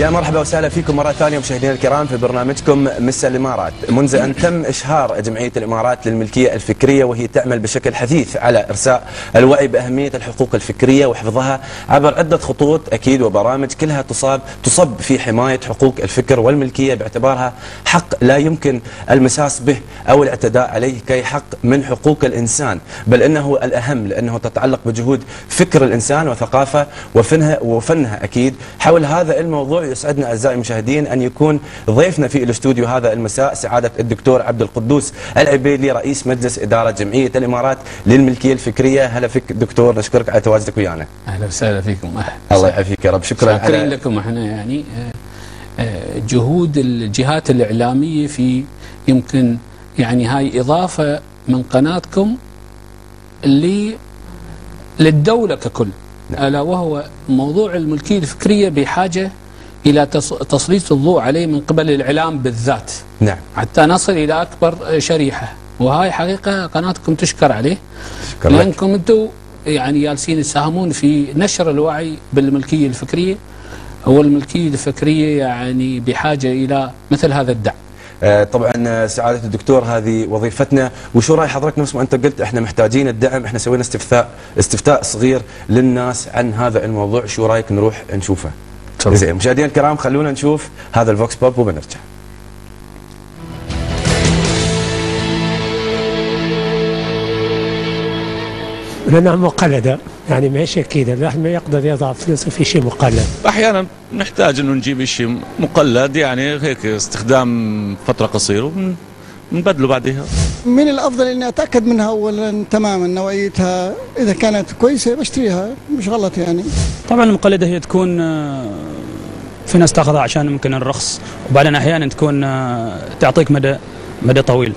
يا مرحبا وسهلا فيكم مرة ثانية مشاهدينا الكرام في برنامجكم مس الإمارات. منذ أن تم إشهار جمعية الإمارات للملكية الفكرية وهي تعمل بشكل حثيث على إرساء الوعي بأهمية الحقوق الفكرية وحفظها عبر عدة خطوط أكيد وبرامج كلها تصب في حماية حقوق الفكر والملكية باعتبارها حق لا يمكن المساس به أو الاعتداء عليه كي حق من حقوق الإنسان، بل إنه الأهم لأنه تتعلق بجهود فكر الإنسان وثقافة وفنها أكيد. حول هذا الموضوع يسعدنا أعزائي المشاهدين أن يكون ضيفنا في الاستوديو هذا المساء سعادة الدكتور عبد القدوس العبيدلي رئيس مجلس إدارة جمعية الإمارات للملكية الفكرية. هلا فيك دكتور، نشكرك على تواجدك ويانا. أهلا وسهلا فيكم. الله يعافيك يا رب. شكرا شاكرين لكم. احنا يعني جهود الجهات الإعلامية في يمكن يعني هاي إضافة من قناتكم للدولة ككل. ألا وهو موضوع الملكية الفكرية بحاجة إلى تسليط الضوء عليه من قبل الإعلام بالذات. نعم. حتى نصل إلى أكبر شريحة، وهاي حقيقة قناتكم تشكر عليه. شكرا لأنكم أنتم يعني جالسين تساهمون في نشر الوعي بالملكية الفكرية، والملكية الفكرية يعني بحاجة إلى مثل هذا الدعم. طبعا سعادة الدكتور هذه وظيفتنا، وشو راي حضرتك نفس ما انت قلت احنا محتاجين الدعم. احنا سوينا استفتاء صغير للناس عن هذا الموضوع، شو رايك نروح نشوفه؟ زين مشاهدينا الكرام خلونا نشوف هذا الفوكس بوب وبنرجع. لأنها مقلدة، يعني ما هيش أكيدة، الواحد ما يقدر يضع فلوسه في شيء مقلد. أحيانا نحتاج إنه نجيب شيء مقلد، يعني هيك استخدام فترة قصيرة ونبدله بعدها. من الأفضل إني أتأكد منها أولا تماما نوعيتها، إذا كانت كويسة بشتريها، مش غلط يعني. طبعا المقلدة هي تكون في ناس تاخذها عشان ممكن الرخص، وبعدين أحيانا تكون تعطيك مدى طويل.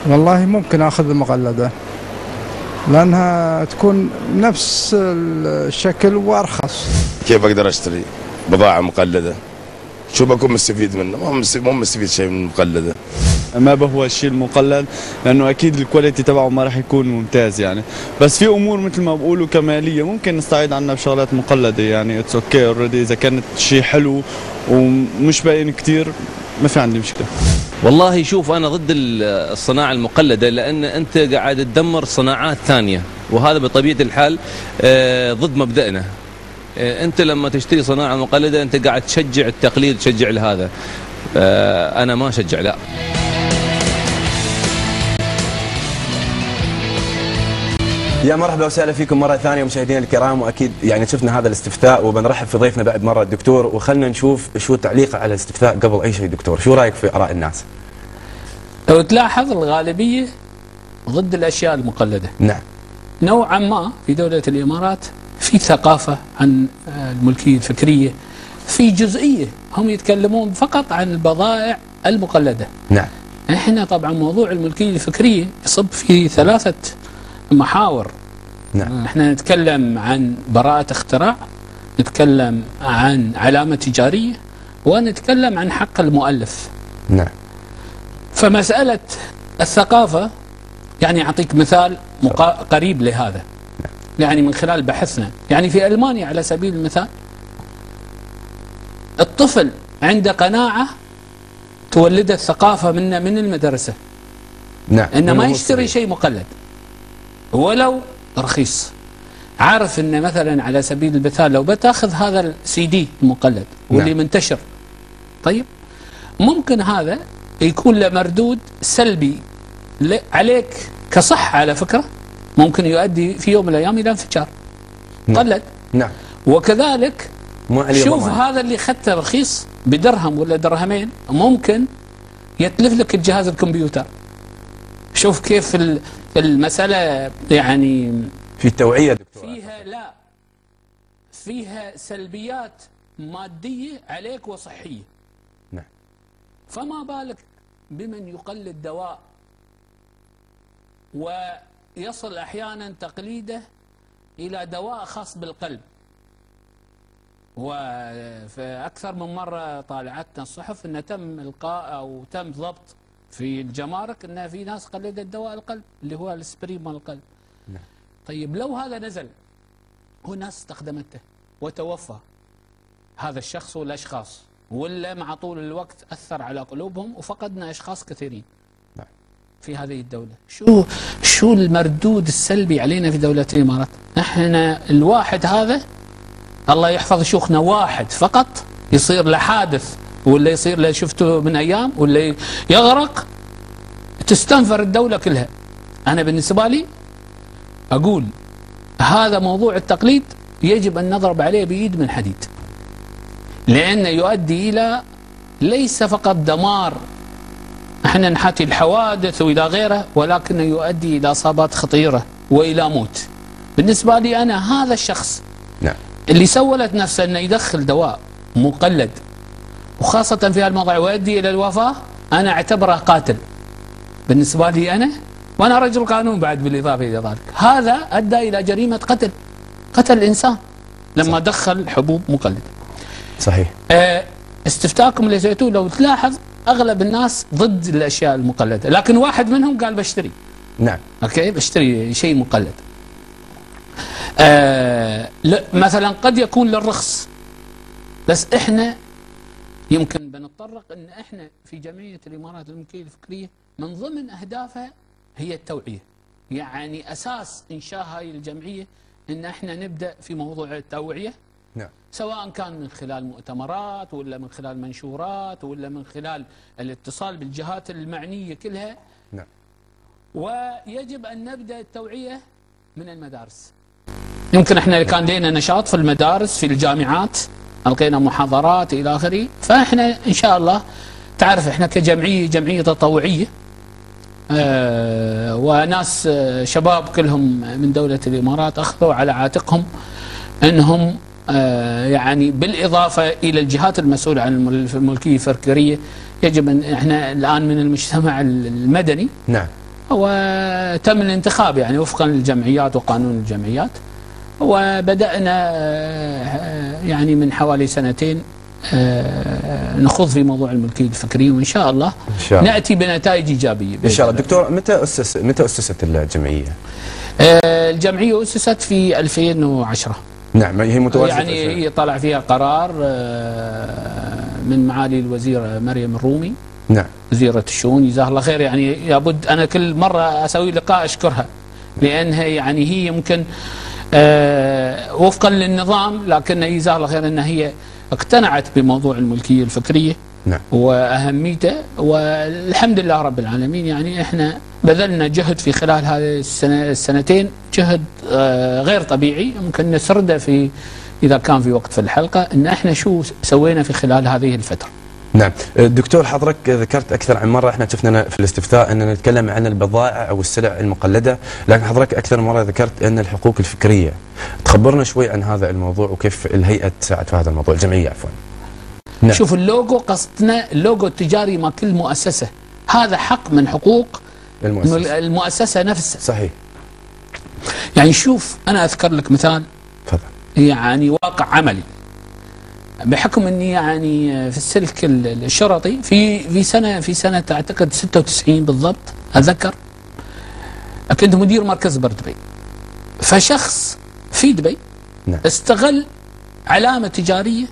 والله ممكن أخذ المقلدة لأنها تكون نفس الشكل وأرخص. كيف أقدر أشتري بضاعة مقلدة؟ شو بكون مستفيد منه؟ مو مستفيد شيء من المقلدة. ما بهو الشيء المقلد لأنه أكيد الكواليتي تبعه ما راح يكون ممتاز يعني، بس في أمور مثل ما بقولوا كمالية ممكن نستعيد عنها بشغلات مقلدة يعني. اتس اوكي اوريدي، إذا كانت شيء حلو ومش باين كثير ما في عندي مشكلة. والله شوف، أنا ضد الصناعة المقلدة، لأن أنت قاعد تدمر صناعات ثانية، وهذا بطبيعة الحال ضد مبدأنا. أنت لما تشتري صناعة مقلدة أنت قاعد تشجع التقليد، تشجع لهذا. أنا ما أشجع، لا. يا مرحبا وسهلا فيكم مرة ثانية مشاهدينا الكرام، وأكيد يعني شفنا هذا الاستفتاء وبنرحب في ضيفنا بعد مرة الدكتور، وخلنا نشوف شو تعليقه على الاستفتاء قبل أي شيء. دكتور شو رأيك في آراء الناس؟ لو تلاحظ الغالبية ضد الأشياء المقلدة. نعم. نوعا ما في دولة الإمارات في ثقافة عن الملكية الفكرية، في جزئية هم يتكلمون فقط عن البضائع المقلدة. نعم. احنا طبعا موضوع الملكية الفكرية يصب في 3 محاور. نعم. احنا نتكلم عن براءة اختراع، نتكلم عن علامة تجارية، ونتكلم عن حق المؤلف. نعم. فمسألة الثقافة يعني أعطيك مثال قريب لهذا يعني من خلال بحثنا. يعني في ألمانيا على سبيل المثال الطفل عنده قناعة تولد الثقافة من المدرسة. نعم. إنه ما يشتري شيء مقلد ولو رخيص. عارف إن مثلا على سبيل المثال لو بتاخذ هذا السي دي المقلد واللي نعم. منتشر، طيب ممكن هذا يكون له مردود سلبي عليك كصحة، على فكرة ممكن يؤدي في يوم من الأيام إلى انفجار. قلد. نعم. وكذلك شوف ضمان. هذا اللي اخذته رخيص بدرهم ولا درهمين ممكن يتلف لك الجهاز الكمبيوتر. شوف كيف المسألة يعني في توعية دكتور فيها سلبيات مادية عليك وصحية. نعم. فما بالك بمن يقلد دواء ويصل أحيانا تقليده إلى دواء خاص بالقلب. وفي أكثر من مرة طالعتنا الصحف أنه تم إلقاء أو تم ضبط في الجمارك أن في ناس قلدت دواء القلب اللي هو الاسبرين مال القلب. طيب لو هذا نزل وناس استخدمته وتوفى، هذا الشخص والاشخاص، ولا مع طول الوقت اثر على قلوبهم وفقدنا اشخاص كثيرين في هذه الدولة. شو المردود السلبي علينا في دولة الإمارات؟ احنا الواحد هذا الله يحفظ شيوخنا، واحد فقط يصير له حادث ولا يصير له شفته من أيام ولا يغرق تستنفر الدولة كلها. أنا بالنسبة لي أقول هذا موضوع التقليد يجب أن نضرب عليه بإيد من حديد، لأنه يؤدي إلى ليس فقط دمار، احنا نحاتي الحوادث والى غيره، ولكنه يؤدي الى اصابات خطيره والى موت. بالنسبه لي انا هذا الشخص نعم اللي سولت نفسه انه يدخل دواء مقلد وخاصه في هالموضوع ويؤدي الى الوفاه، انا اعتبره قاتل بالنسبه لي انا، وانا رجل قانون بعد بالاضافه الى ذلك. هذا ادى الى جريمه قتل انسان لما دخل حبوب مقلده. صحيح. استفتاءكم اللي سويتوه لو تلاحظ اغلب الناس ضد الاشياء المقلده، لكن واحد منهم قال بشتري. نعم. اوكي بشتري شيء مقلد. مثلا قد يكون للرخص، بس احنا يمكن بنتطرق ان احنا في جمعيه الامارات للملكيه الفكريه من ضمن اهدافها هي التوعيه. يعني اساس انشاء هاي الجمعيه ان احنا نبدا في موضوع التوعيه. نعم. سواء كان من خلال مؤتمرات ولا من خلال منشورات ولا من خلال الاتصال بالجهات المعنية كلها. نعم. ويجب أن نبدأ التوعية من المدارس. يمكن احنا كان لنا نشاط في المدارس في الجامعات، ألقينا محاضرات إلى آخره، فاحنا إن شاء الله تعرف احنا كجمعية تطوعية وناس شباب كلهم من دولة الإمارات أخذوا على عاتقهم أنهم يعني بالإضافة إلى الجهات المسؤولة عن الملكية الفكرية يجب أن احنا الآن من المجتمع المدني. نعم. وتم الانتخاب يعني وفقا للجمعيات وقانون الجمعيات، وبدأنا يعني من حوالي سنتين نخوض في الملكية الفكرية، وإن شاء الله نأتي بنتائج إيجابية إن شاء الله. دكتور متى أسست الجمعية؟ الجمعية أسست في 2010. نعم. هي متواجدة يعني هي طلع فيها قرار من معالي الوزيرة مريم الرومي. نعم. وزيرة الشؤون جزاها الله خير. يعني لابد أنا كل مرة أسوي لقاء أشكرها، لأنها يعني هي يمكن وفقا للنظام، لكن جزاها الله خير أن هي اقتنعت بموضوع الملكية الفكرية. نعم. وأهميته، والحمد لله رب العالمين. يعني احنا بذلنا جهد في خلال هذه السنتين، جهد غير طبيعي، ممكن نسرده في إذا كان في وقت في الحلقة ان احنا شو سوينا في خلال هذه الفترة. نعم. دكتور حضرتك ذكرت أكثر عن مرة، احنا شفنا في الاستفتاء أننا نتكلم عن البضائع أو السلع المقلدة، لكن حضرتك أكثر مرة ذكرت أن الحقوق الفكرية. تخبرنا شوي عن هذا الموضوع وكيف الهيئة تساعد في هذا الموضوع، الجمعية عفوا. نعم. شوف اللوجو، قصدنا اللوجو التجاري مع كل مؤسسة، هذا حق من حقوق المؤسسة نفسها. صحيح. يعني شوف أنا أذكر لك مثال. تفضل. يعني واقع عملي، بحكم اني يعني في السلك الشرطي في سنه اعتقد 96 بالضبط اتذكر، كنت مدير مركز دبي. فشخص في دبي نعم. استغل علامه تجاريه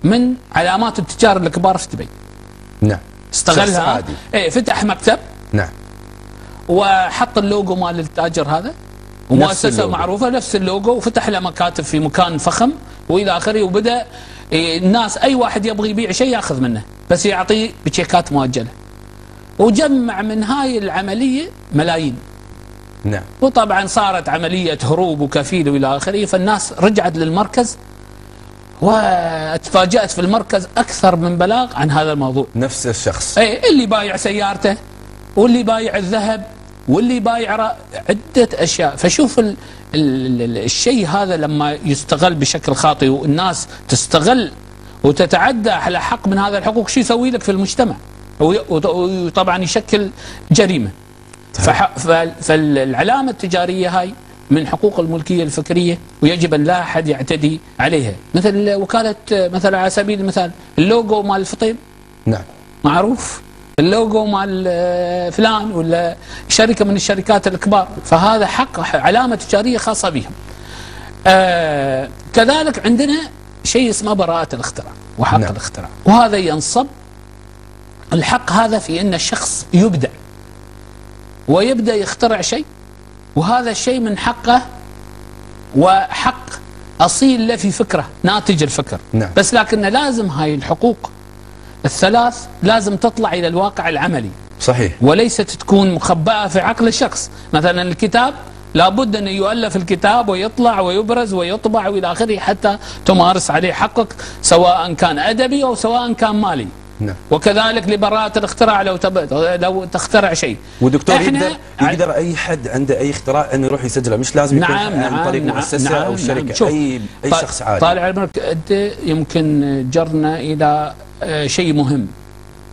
من علامات التجار الكبار في دبي. نعم. استغلها. فتح مكتب. نعم. وحط اللوجو مال التاجر هذا، ومؤسسه معروفه نفس اللوجو، وفتح له مكاتب في مكان فخم والى اخره، وبدا الناس اي واحد يبغى يبيع شيء ياخذ منه، بس يعطيه بتشيكات مؤجله. وجمع من هاي العمليه ملايين. نعم. وطبعا صارت عمليه هروب وكفيل والى اخره، فالناس رجعت للمركز واتفاجأت في المركز اكثر من بلاغ عن هذا الموضوع. نفس الشخص. اللي بايع سيارته، واللي بايع الذهب، واللي بايع عدة أشياء. فشوف الشيء هذا لما يستغل بشكل خاطئ والناس تستغل وتتعدى على حق من هذا الحقوق، شو يسوي لك في المجتمع؟ وطبعا يشكل جريمة. فالعلامة التجارية هاي من حقوق الملكية الفكرية، ويجب أن لا أحد يعتدي عليها. مثل وكالة، مثلا على سبيل المثال اللوجو مال الفطيم. نعم. معروف. اللوجو مال فلان ولا شركة من الشركات الكبار، فهذا حق علامة تجارية خاصة بهم. كذلك عندنا شيء اسمه براءة الاختراع وحق نعم. الاختراع، وهذا ينصب الحق هذا في أن الشخص يبدع ويبدأ يخترع شيء، وهذا الشيء من حقه وحق أصيل له في فكرة ناتج الفكر. نعم. بس لكن لازم هاي الحقوق الثلاث لازم تطلع إلى الواقع العملي، صحيح، وليست تكون مخبأة في عقل الشخص. مثلا الكتاب لابد أن يؤلف الكتاب ويطلع ويبرز ويطبع وإلى آخره حتى تمارس عليه حقك، سواء كان أدبي أو سواء كان مالي. نعم. وكذلك لبراءة الاختراع لو تخترع شيء. ودكتور يقدر أي حد عنده أي اختراع أنه يروح يسجله، مش لازم يكون عن طريق مؤسسة أو شركة. أي شخص عادي. طالع عمرك أنت يمكن جرنا إلى شيء مهم.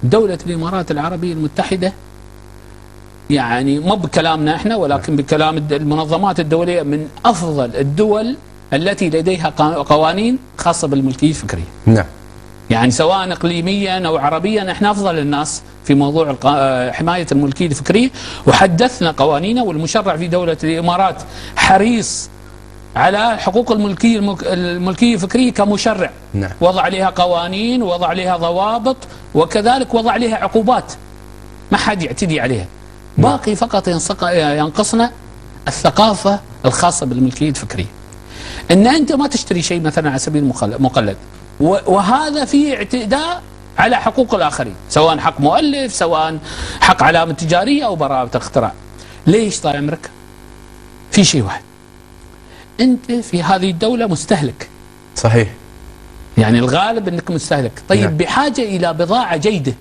دولة الإمارات العربية المتحدة يعني مو بكلامنا احنا ولكن بكلام المنظمات الدولية من أفضل الدول التي لديها قوانين خاصة بالملكية الفكرية. نعم. يعني سواء إقليميا أو عربيا احنا أفضل الناس في موضوع حماية الملكية الفكرية، وحدثنا قوانينه، والمشرع في دولة الإمارات حريص على حقوق الملكية الفكرية كمشرع. نعم. وضع عليها قوانين، وضع عليها ضوابط، وكذلك وضع عليها عقوبات ما حد يعتدي عليها. باقي فقط ينقصنا الثقافة الخاصة بالملكية الفكرية. ان انت ما تشتري شيء مثلا على سبيل مقلد، وهذا فيه اعتداء على حقوق الاخرين، سواء حق مؤلف، سواء حق علامة تجارية او براءة الاختراع. ليش طال عمرك؟ في شيء واحد، انت في هذه الدولة مستهلك. صحيح. يعني الغالب انك مستهلك. طيب نعم. بحاجة الى بضاعة جيدة.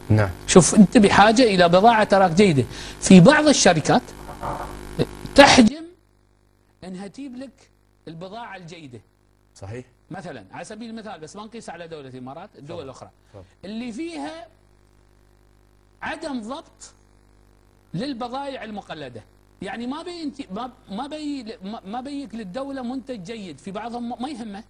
نعم. شوف انت بحاجة الى بضاعة تراك جيدة. في بعض الشركات تحجم انها تجيب لك البضاعة الجيدة. صحيح. مثلا على سبيل المثال، بس ما نقيس على دولة الامارات، الدول الاخرى اللي فيها عدم ضبط للبضائع المقلدة. يعني ما بيك للدولة منتج جيد، في بعضهم ما يهمه،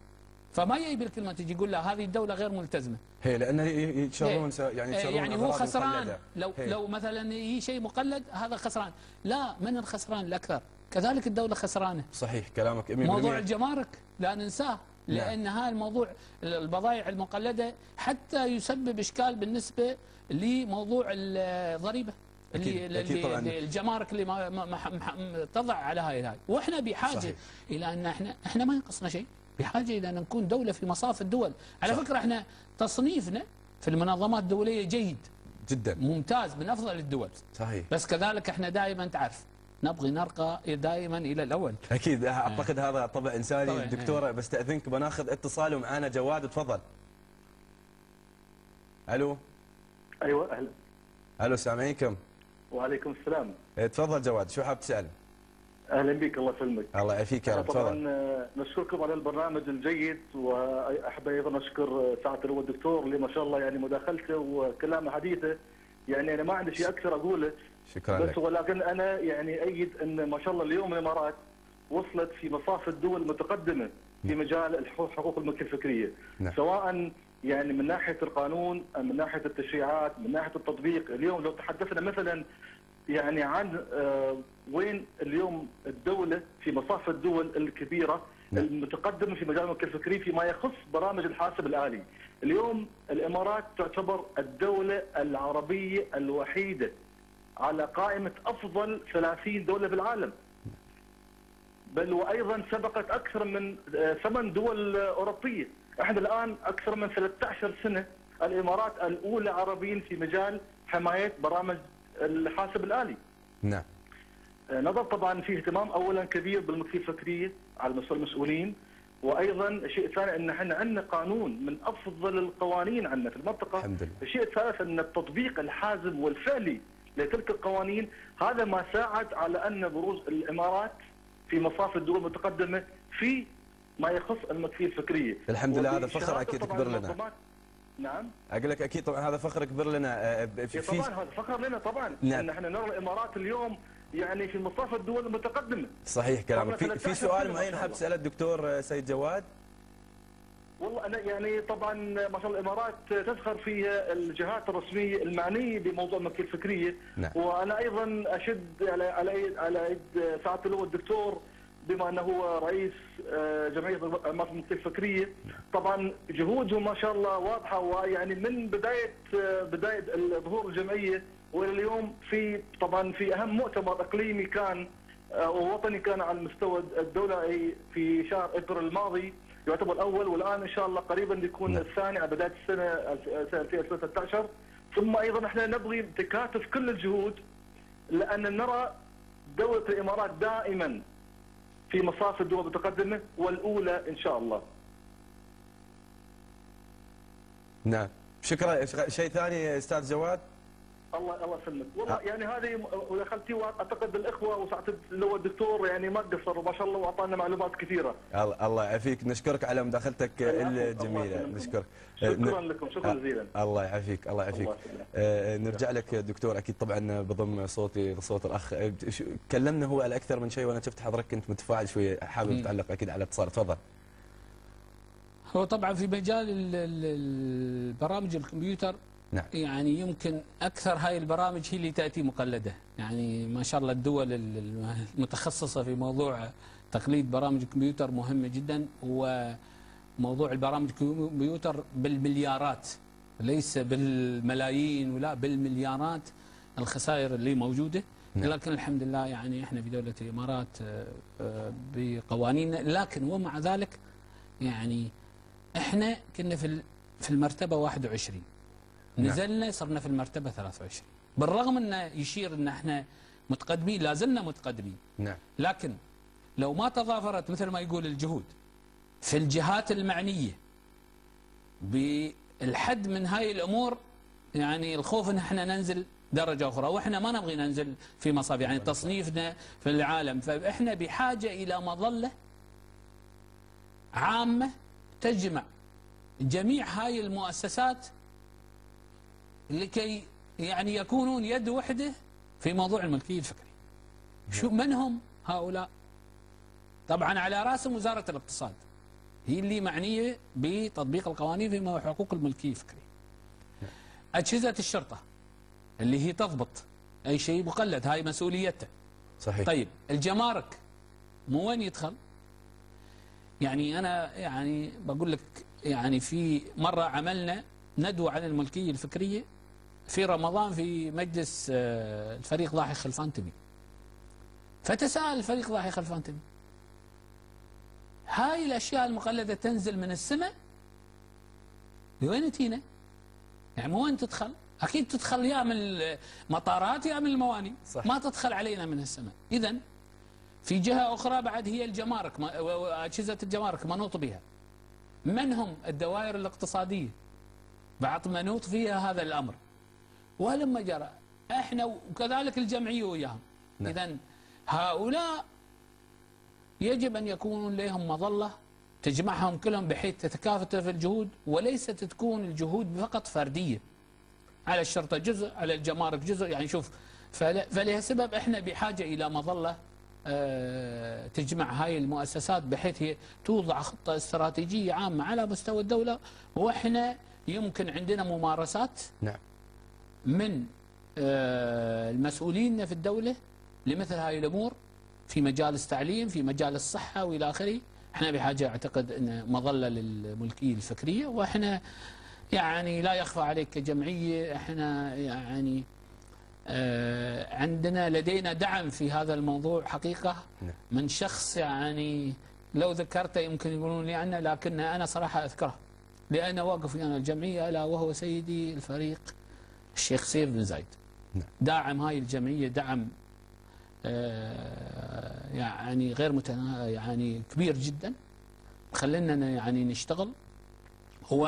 فما يجيب الكلمة تجي يقول له هذه الدولة غير ملتزمة. هي لأنه يتشرون يعني هو خسران لو مثلا يجي شيء مقلد هذا خسران. لا، من الخسران الأكثر؟ كذلك الدولة خسرانة. صحيح كلامك 100%. موضوع الجمارك لا ننساه، لأن هذا الموضوع البضائع المقلدة حتى يسبب إشكال بالنسبة لموضوع الضريبة. أكيد طبعاً. الجمارك اللي ما تضع على هاي واحنا بحاجه صحيح. الى ان احنا ما ينقصنا شيء، بحاجه الى ان نكون دوله في مصاف الدول. على صح. فكره احنا تصنيفنا في المنظمات الدوليه جيد جدا، ممتاز، من افضل الدول. صحيح. بس كذلك احنا دائما تعرف نبغي نرقى دائما الى الاول. اكيد اعتقد هذا طبع انساني. دكتوره بستاذنك بناخذ اتصال ومعانا جواد، تفضل. الو. ايوه اهلا. الو سامعينكم. وعليكم السلام. تفضل جواد، شو حاب تسال؟ اهلا بك، الله يسلمك. الله يعافيك يا رب. طبعا نشكركم على البرنامج الجيد، واحب ايضا اشكر سعاده اللواء الدكتور اللي ما شاء الله يعني مداخلته وكلامه حديثه، يعني انا ما عندي شيء اكثر اقوله. شكرا بس لك. ولكن انا يعني ايد ان ما شاء الله اليوم الامارات وصلت في مصاف الدول المتقدمه في مجال حقوق الملكيه الفكريه. نعم. سواء يعني من ناحيه القانون، من ناحيه التشريعات، من ناحيه التطبيق. اليوم لو تحدثنا مثلا يعني عن وين اليوم الدولة في مصاف الدول الكبيرة المتقدمة في مجال الملكية الفكرية فيما يخص برامج الحاسب الآلي. اليوم الإمارات تعتبر الدولة العربية الوحيدة على قائمة أفضل 30 دولة بالعالم، بل وأيضا سبقت أكثر من 8 دول أوروبية. احنا الآن أكثر من 13 سنة الإمارات الأولى عربيا في مجال حماية برامج الحاسب الآلي. نعم. نظر طبعا في اهتمام اولا كبير بالملكيه الفكريه على مستوى المسؤولين، وايضا شيء ثاني ان احنا عندنا قانون من افضل القوانين عندنا في المنطقه. الحمد لله. الشيء الثالث ان التطبيق الحازم والفعلي لتلك القوانين هذا ما ساعد على ان بروز الامارات في مصاف الدول المتقدمه في ما يخص الملكيه الفكريه. الحمد لله، هذا فخر اكيد كبير لنا. نعم. اقول لك اكيد طبعا هذا فخر كبير لنا. طبعا هذا فخر لنا طبعا. نعم. ان احنا نرى الامارات اليوم يعني في مصاف الدول المتقدمه. صحيح كلامك. في سؤال معين حاب تساله الدكتور سيد جواد؟ والله انا يعني طبعا ما شاء الله الامارات تزخر فيها الجهات الرسميه المعنيه بموضوع الملكيه الفكريه. نعم. وانا ايضا اشد على يد سعاده اللواء الدكتور بما انه هو رئيس جمعيه الامارات الملكيه الفكريه. طبعا جهودهم ما شاء الله واضحه، ويعني من بدايه ظهور الجمعيه والى اليوم طبعا في اهم مؤتمر اقليمي كان ووطني كان على المستوى الدولي في شهر ابريل الماضي يعتبر الاول، والان ان شاء الله قريبا يكون الثاني على بدايه السنه 2013. ثم ايضا احنا نبغي تكاتف كل الجهود، لان نرى دوله الامارات دائما في مصاف الدول المتقدمه والاولى ان شاء الله. نعم، شكرا. شيء ثاني استاذ جواد؟ الله يسلمك. والله يعني هذه ودخلتي، واعتقد الاخوه وسعاده اللي هو الدكتور يعني ما قصر ما شاء الله واعطانا معلومات كثيره. الله يعافيك، نشكرك على مداخلتك الجميله، نشكرك. شكرا لكم، شكرا جزيلا. الله يعافيك، الله يعافيك. نرجع لك دكتور، اكيد طبعا بضم صوتي لصوت الاخ. كلمنا هو على اكثر من شيء، وانا شفت حضرتك كنت متفاعل شويه، حابب تعلق اكيد على اتصال، تفضل. هو طبعا في مجال البرامج الكمبيوتر، نعم. يعني يمكن أكثر هاي البرامج هي اللي تأتي مقلدة، يعني ما شاء الله الدول المتخصصة في موضوع تقليد برامج الكمبيوتر مهمة جدا، وموضوع البرامج الكمبيوتر بالمليارات ليس بالملايين ولا بالمليارات الخسائر اللي موجودة. نعم. لكن الحمد لله يعني احنا في دولة الإمارات بقوانيننا، لكن ومع ذلك يعني احنا كنا في المرتبة 21، نزلنا صرنا في المرتبة 23، بالرغم انه يشير ان احنا متقدمين، لازلنا متقدمين. نعم. لكن لو ما تضافرت مثل ما يقول الجهود في الجهات المعنية بالحد من هاي الامور، يعني الخوف ان احنا ننزل درجة اخرى، واحنا ما نبغي ننزل في مصاف يعني تصنيفنا في العالم. فاحنا بحاجة الى مظلة عامة تجمع جميع هاي المؤسسات لكي يعني يكونون يد وحده في موضوع الملكية الفكرية. شو من هم هؤلاء؟ طبعا على راسهم وزارة الاقتصاد، هي اللي معنية بتطبيق القوانين في حقوق الملكية الفكرية. أجهزة الشرطة اللي هي تضبط أي شيء مقلد، هاي مسؤوليتها. صحيح. طيب الجمارك مو وين يدخل؟ يعني أنا يعني بقول لك، يعني في مرة عملنا ندوة عن الملكية الفكرية في رمضان في مجلس الفريق ضاحي خلفان تميم، فتساءل الفريق ضاحي خلفان تميم هاي الأشياء المقلدة تنزل من السماء لوين تينا؟ يعني مو وين تدخل؟ أكيد تدخل يا من المطارات يا من المواني. صح. ما تدخل علينا من السماء. إذن في جهة أخرى بعد هي الجمارك، أجهزة الجمارك منوط بها. من هم؟ الدوائر الاقتصادية بعض منوط فيها هذا الأمر. ولما جرى احنا وكذلك الجمعية وياهم. نعم. إذن هؤلاء يجب أن يكون لهم مظلة تجمعهم كلهم بحيث تتكافت في الجهود، وليست تكون الجهود فقط فردية. على الشرطة جزء، على الجمارك جزء، يعني شوف. فلهالسبب احنا بحاجة إلى مظلة تجمع هاي المؤسسات بحيث هي توضع خطة استراتيجية عامة على مستوى الدولة، واحنا يمكن عندنا ممارسات. نعم. من المسؤولين في الدولة لمثل هاي الأمور في مجال التعليم، في مجال الصحة وإلى آخره. احنا بحاجة أعتقد أن مظلة للملكية الفكرية، واحنا يعني لا يخفى عليك كجمعية احنا يعني عندنا لدينا دعم في هذا الموضوع حقيقة من شخص يعني لو ذكرته يمكن يقولون لي عنه، لكن أنا صراحة أذكره لأن واقف ويانا الجمعية، ألا وهو سيدي الفريق الشيخ سيف بن زايد. داعم هاي الجمعية دعم يعني غير يعني كبير جدا، خلينا يعني نشتغل. هو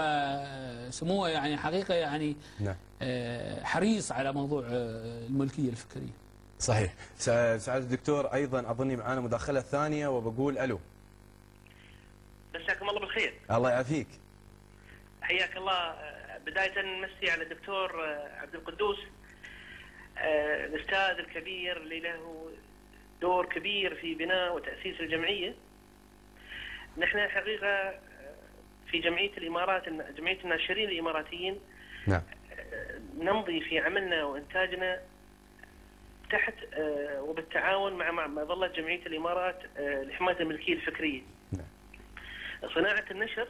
سموه يعني حقيقة يعني حريص على موضوع الملكية الفكرية. صحيح. سعادة الدكتور أيضا أظني معانا مداخلة ثانية وبقول ألو. مساكم الله بالخير. الله يعافيك. حياك الله. بداية نمسي على الدكتور عبد القدوس الأستاذ الكبير اللي له دور كبير في بناء وتأسيس الجمعية. نحن حقيقة في جمعية الإمارات، جمعية الناشرين الإماراتيين، نعم، نمضي في عملنا وإنتاجنا تحت وبالتعاون مع مظلة جمعية الإمارات لحماية الملكية الفكرية. صناعة النشر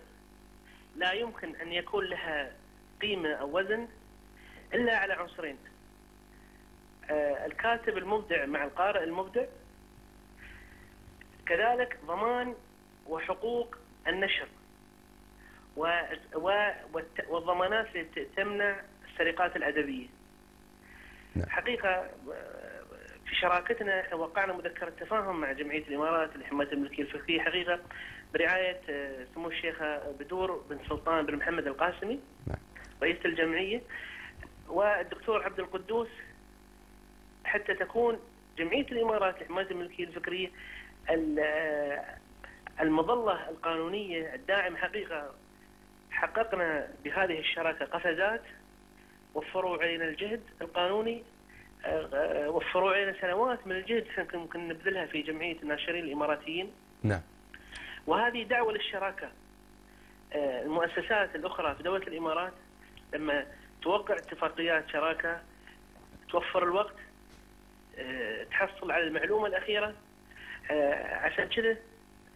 لا يمكن أن يكون لها قيمة أو وزن إلا على عنصرين: الكاتب المبدع مع القارئ المبدع، كذلك ضمان وحقوق النشر والضمانات التي تمنع السرقات الأدبية. حقيقة في شراكتنا احنا وقعنا مذكرة تفاهم مع جمعية الإمارات لحماية الملكية الفكرية، حقيقة برعاية سمو الشيخة بدور بن سلطان بن محمد القاسمي رئيس الجمعية والدكتور عبد القدوس، حتى تكون جمعية الإمارات لحماية الملكية الفكرية المظلة القانونية الداعمة. حقيقة حققنا بهذه الشراكة قفزات، وفروا علينا الجهد القانوني، وفروا علينا سنوات من الجهد ممكن نبذلها في جمعية الناشرين الإماراتيين. نعم. وهذه دعوة للشراكة. المؤسسات الأخرى في دولة الإمارات لما توقع اتفاقيات شراكة توفر الوقت، تحصل على المعلومة الأخيرة. عشان كذا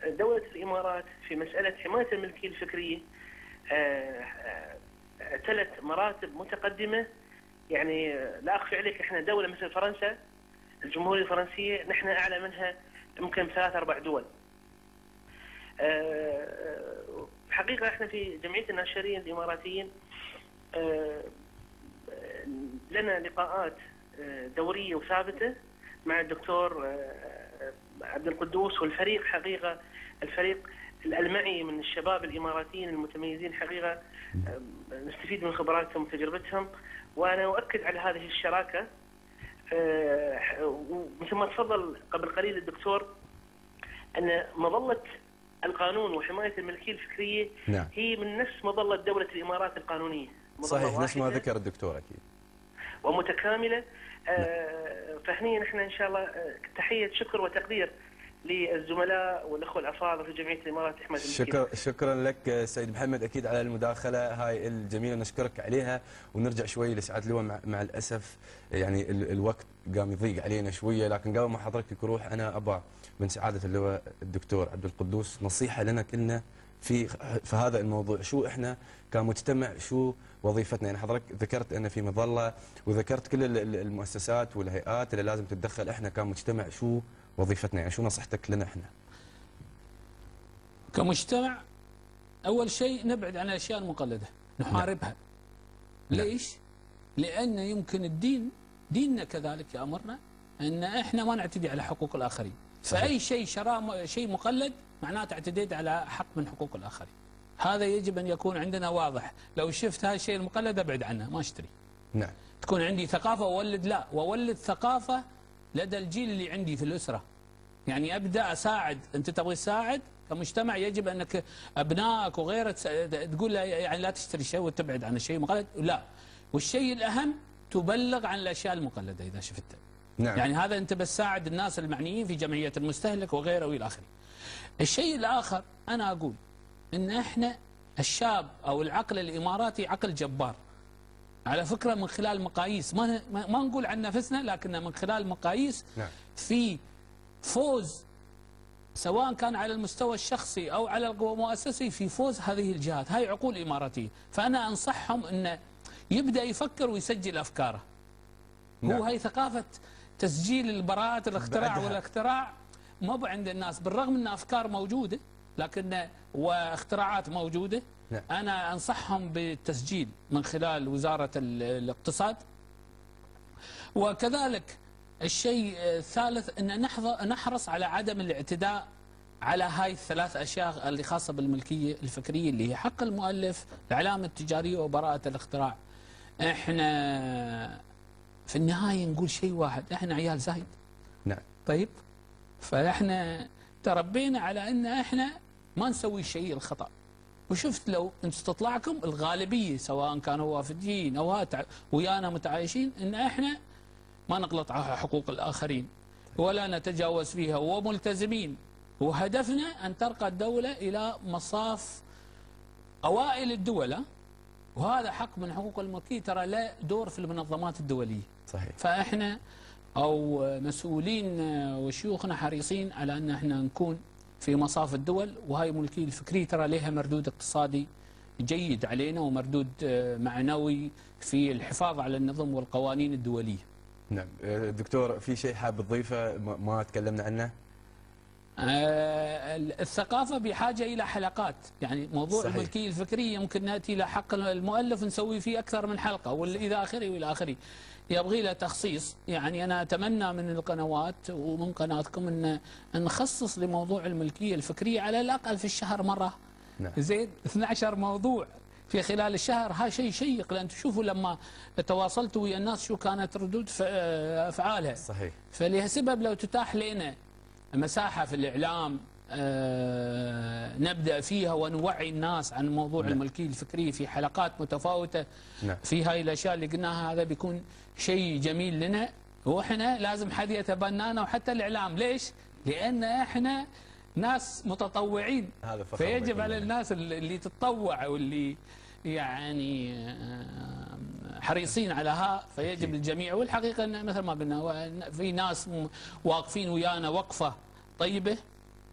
دولة الإمارات في مسألة حماية الملكية الفكرية 3 مراتب متقدمة. يعني لا أخفي عليك، احنا دولة مثل فرنسا، الجمهورية الفرنسية، نحن أعلى منها يمكن 3-4 دول. حقيقة احنا في جمعية الناشرين الإماراتيين لنا لقاءات دورية وثابتة مع الدكتور عبد القدوس والفريق. حقيقة الفريق الألمعي من الشباب الإماراتيين المتميزين، حقيقة نستفيد من خبراتهم وتجربتهم، وأنا أؤكد على هذه الشراكة. ومثل ما تفضل قبل قليل الدكتور أن مظلة القانون وحماية الملكية الفكرية نعم. هي من نفس مظلة دولة الإمارات القانونية، صحيح، نفس ما ذكر الدكتور أكيد، ومتكاملة. فهني نحن إن شاء الله تحية شكر وتقدير للزملاء والأخوة الأفاضل في جمعية الإمارات لحماية الملكية. شكرا لك سيد محمد أكيد على المداخلة هاي الجميلة، نشكرك عليها. ونرجع شوي لسعادة اللواء. مع الأسف يعني الوقت قام يضيق علينا شوية، لكن قبل ما حضرتك يروح أنا أبغى من سعادة اللواء الدكتور عبد القدوس نصيحة لنا كلنا في هذا الموضوع. شو احنا كمجتمع شو وظيفتنا؟ يعني حضرتك ذكرت ان في مظله وذكرت كل المؤسسات والهيئات اللي لازم تتدخل، احنا كمجتمع شو وظيفتنا؟ يعني شو نصيحتك لنا احنا كمجتمع؟ اول شيء نبعد عن الاشياء المقلده، نحاربها. ليش؟ لان يمكن الدين ديننا كذلك يامرنا ان احنا ما نعتدي على حقوق الاخرين. فأي شيء شيء مقلد معناته اعتديت على حق من حقوق الآخرين. هذا يجب أن يكون عندنا واضح. لو شفت هذا الشيء المقلد أبعد عنه، ما أشتري. نعم. تكون عندي ثقافة وأولد ثقافة لدى الجيل اللي عندي في الأسرة. يعني أبدأ أساعد. أنت تبغي تساعد كمجتمع، يجب أنك أبنائك وغيره تقول له يعني لا تشتري شيء وتبعد عن الشيء المقلد، لا. والشيء الأهم تبلغ عن الأشياء المقلدة إذا شفتها. نعم. يعني هذا أنت بس ساعد الناس المعنيين في جمعية المستهلك وغيره وإلى آخره. الشيء الآخر أنا أقول إن إحنا الشاب أو العقل الإماراتي عقل جبار. على فكرة من خلال مقاييس ما نقول عن نفسنا، لكن من خلال مقاييس نعم. في فوز سواء كان على المستوى الشخصي أو على المؤسسي، في فوز هذه الجهات. هاي عقول إماراتية. فأنا أنصحهم أنه يبدأ يفكر ويسجل أفكاره. نعم. هو هاي ثقافة تسجيل البراءات الاختراع والاختراع ما عند الناس، بالرغم ان افكار موجوده لكن واختراعات موجوده. نعم. انا انصحهم بالتسجيل من خلال وزاره الاقتصاد. وكذلك الشيء الثالث ان نحرص على عدم الاعتداء على هاي ال3 أشياء اللي خاصه بالملكيه الفكريه، اللي هي حق المؤلف، العلامه التجاريه، وبراءه الاختراع. احنا في النهاية نقول شيء واحد، احنا عيال زايد. نعم. طيب، فاحنا تربينا على ان احنا ما نسوي الشيء الخطأ. وشفت لو استطلعكم الغالبية سواء كانوا وافدين او ويانا متعايشين ان احنا ما نغلط على حقوق الاخرين ولا نتجاوز فيها، وملتزمين. وهدفنا ان ترقى الدولة الى مصاف اوائل الدول. وهذا حق من حقوق الملكية، ترى له دور في المنظمات الدولية. صحيح. فاحنا أو مسؤولين وشيوخنا حريصين على أن احنا نكون في مصاف الدول، وهاي الملكية الفكرية ترى لها مردود اقتصادي جيد علينا ومردود معنوي في الحفاظ على النظم والقوانين الدولية. نعم دكتور، في شيء حاب تضيفه ما تكلمنا عنه؟ الثقافة بحاجة إلى حلقات، يعني موضوع صحيح. الملكية الفكرية ممكن نأتي إلى حق المؤلف نسوي فيه أكثر من حلقة والى آخره والى آخره، يبغي له تخصيص. يعني أنا أتمنى من القنوات ومن قناتكم أن نخصص لموضوع الملكية الفكرية على الأقل في الشهر مرة. نعم. زين 12 موضوع في خلال الشهر، ها شيء شيق، لأن تشوفوا لما تواصلتوا ويا الناس شو كانت ردود أفعالها. صحيح. فلهالسبب لو تتاح لنا مساحة في الإعلام نبدأ فيها ونوعي الناس عن موضوع الملكية الفكرية في حلقات متفاوتة في هاي الأشياء اللي قلناها، هذا بيكون شيء جميل لنا. وإحنا لازم حد يتبنانا وحتى الإعلام. ليش؟ لأن إحنا ناس متطوعين، فيجب على الناس اللي تتطوع واللي يعني حريصين علىها، فيجب الجميع. والحقيقة أن مثل ما قلنا في ناس واقفين ويانا وقفة طيبة.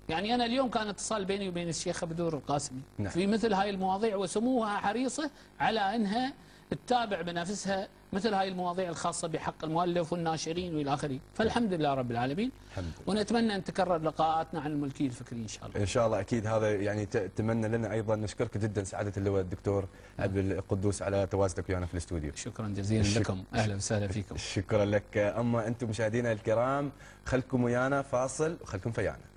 يعني أنا اليوم كان اتصال بيني وبين الشيخة بدور القاسمي في مثل هاي المواضيع، وسموها حريصة على أنها تتابع بنفسها مثل هاي المواضيع الخاصة بحق المؤلف والناشرين والى آخره. فالحمد لله رب العالمين، ونتمنى أن تكرر لقاءاتنا عن الملكية الفكرية إن شاء الله. إن شاء الله أكيد. هذا يعني تمنى لنا أيضا. نشكرك جدا سعادة اللواء الدكتور عبد القدوس على تواجدك ويانا في الاستوديو. شكرا جزيلا لكم، أهلا وسهلا فيكم. شكرا لك. أما أنتم مشاهدينا الكرام خلكم ويانا فاصل وخلكم فيانا.